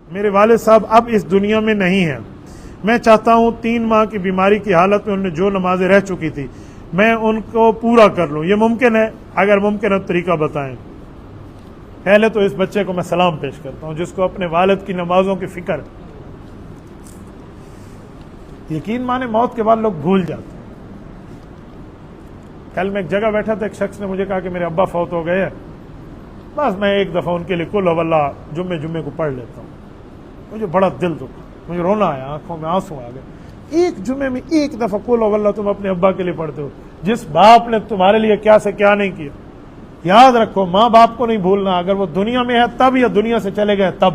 میرے والد صاحب اب اس دنیا میں نہیں ہیں. میں چاہتا ہوں 3 ماہ کی بیماری کی حالت میں انہوں نے جو نمازیں رہ چکی تھی میں ان کو پورا کر لوں. یہ ممکن ہے؟ اگر ممکن ہے طریقہ بتائیں. پہلے تو اس بچے کو میں سلام پیش کرتا ہوں جس کو اپنے والد کی نمازوں کی فکر ہے. یقین مانے موت کے بعد لوگ بھول جاتے ہیں. کل میں ایک جگہ بیٹھا تھا, ایک شخص نے مجھے کہا کہ میرے ابا فوت ہو گئے ہیں, بس میں ایک دفعہ ان کے لیے قل واللہ جمعے کو پڑھ لیتا ہوں. مجھے بڑا دل دکھا, مجھے رونا آیا, آنکھوں میں آنسو آ گئے. ایک جمعے میں ایک دفعہ قل واللہ تم اپنے ابا کے لیے پڑھتے ہو, جس باپ نے تمہارے لیے کیا سے کیا نہیں کیا. یاد رکھو ماں باپ کو نہیں بھولنا. اگر وہ دنیا میں ہے تب, یا دنیا سے چلے گئے تب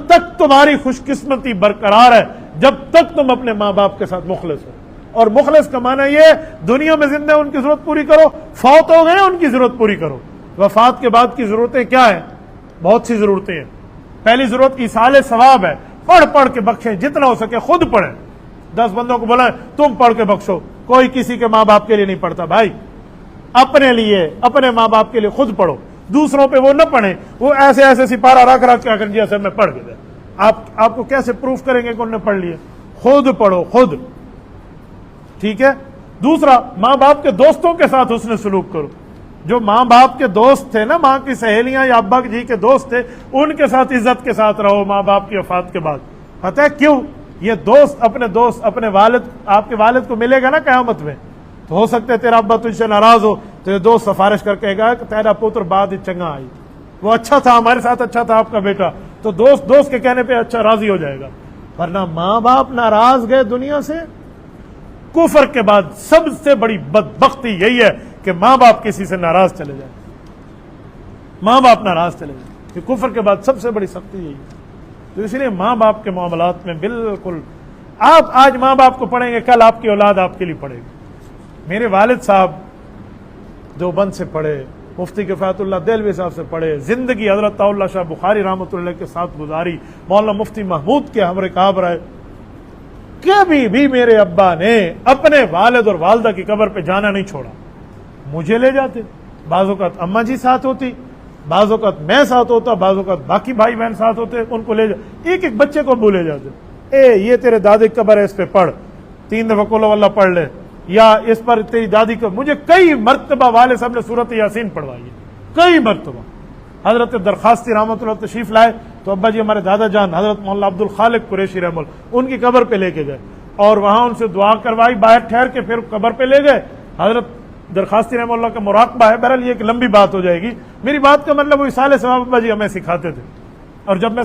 تک تمہاری خوش قسمتی برقرار ہے جب تک تم اپنے ماں باپ کے ساتھ مخلص ہو. اور مخلص کا معنی یہ دنیا میں زندہ ان کی ضرورت پوری کرو, فوت ہو گئے ان کی ضرورت پوری کرو. وفات کے بعد کی ضرورتیں کیا ہیں؟ بہت سی ضرورتیں ہیں. پہلی ضرورت ایصال ثواب ہے. پڑھ کے بخشیں, جتنا ہو سکے خود پڑھیں. 10 بندوں کو بلائیں تم پڑھ کے بخشو. کوئی کسی کے ماں باپ کے لیے نہیں پڑھتا بھائی. اپنے لیے, اپنے ماں باپ کے لیے خود پڑھو. دوسروں پہ وہ نہ پڑھیں, وہ ایسے سپارہ رکھ کیا کر جیسے میں پڑھ کے دیں. آپ کو کیسے پروف کریں گے کہ انہوں نے پڑھ لیے؟ خود پڑھو, خود. ٹھیک ہے. دوسرا, ماں باپ کے دوستوں کے ساتھ حسن سلوک کرو. جو ماں باپ کے دوست تھے نا, ماں کی سہیلیاں یا ابا جی کے دوست تھے, ان کے ساتھ عزت کے ساتھ رہو ماں باپ کی وفات کے بعد. پتہ ہے کیوں؟ یہ دوست اپنے والد, آپ کے والد کو ملے گا نا قیامت میں, تو ہو سکتا ہے تیرا ابا تجھ سے ناراض ہو تو یہ دوست سفارش کر کے گا کہ تیرا پتر بعد چنگا آئی, وہ اچھا تھا, ہمارے ساتھ اچھا تھا آپ کا بیٹا, تو دوست کے کہنے پہ اچھا راضی ہو جائے گا. ورنہ ماں باپ ناراض گئے دنیا سے, کفر کے بعد سب سے بڑی بدبختی یہی ہے کہ ماں باپ کسی سے ناراض چلے جائیں. ماں باپ ناراض چلے جائیں, کہ کفر کے بعد سب سے بڑی سختی یہی ہے. تو اس لیے ماں باپ کے معاملات میں بالکل, آپ آج ماں باپ کو پڑھیں گے, کل آپ کی اولاد آپ کے لیے پڑھے گی. میرے والد صاحب دیوبند سے پڑھے, مفتی کفایت اللہ دہلوی صاحب سے پڑھے, زندگی حضرت طاء اللہ شاہ بخاری رحمۃ اللہ کے ساتھ گزاری, مولانا مفتی محمود کے ہم رکاب رہے. کبھی بھی میرے ابا نے اپنے والد اور والدہ کی قبر پہ جانا نہیں چھوڑا. مجھے لے جاتے, بعض اوقات اماں جی ساتھ ہوتی, بعض اوقات میں ساتھ ہوتا, بعض اوقات باقی بھائی بہن ساتھ ہوتے, ان کو لے جاتے. ایک بچے کو بھولے جاتے, یہ تیرے دادی کی قبر ہے, اس پہ پڑھ 3 دفعہ قل واللہ پڑھ لے, یا اس پر تیری دادی کو. مجھے کئی مرتبہ والد صاحب نے سورۃ یاسین پڑھوائی ہے, کئی مرتبہ. حضرت درخواستی رحمۃ اللہ تشریف لائے تو ابا جی ہمارے دادا جان حضرت مولانا عبد الخالق قریشی رحمۃ اللہ ان کی قبر پہ لے کے گئے, اور وہاں ان سے دعا کروائی, باہر ٹھہر کے پھر قبر پہ لے گئے. حضرت درخواستی رحمۃ اللہ کا مراقبہ ہے. بہرحال یہ ایک لمبی بات ہو جائے گی. میری بات کا مطلب وہ ایصال ثواب ابا جی ہمیں سکھاتے تھے, اور جب میں